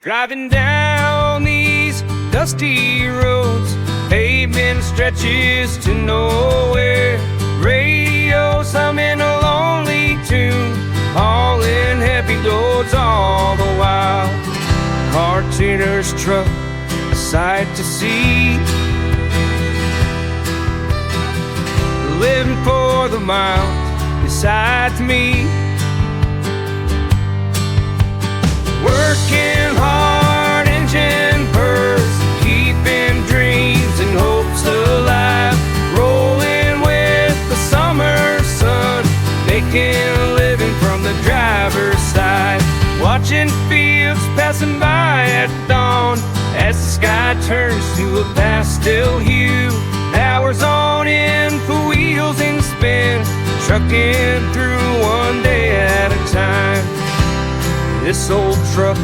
Driving down these dusty roads, pavement stretches to nowhere. Radio humming a lonely tune, hauling heavy loads all the while. Car tuner's truck, a sight to see, living for the miles beside me. Working hard, engine purrs, keeping dreams and hopes alive. Rolling with the summer sun, making a living from the driver's side. Watching fields passing by at dawn, as the sky turns to a pastel hue. Hours on end for wheels in spin, trucking through one day at a time. This old truck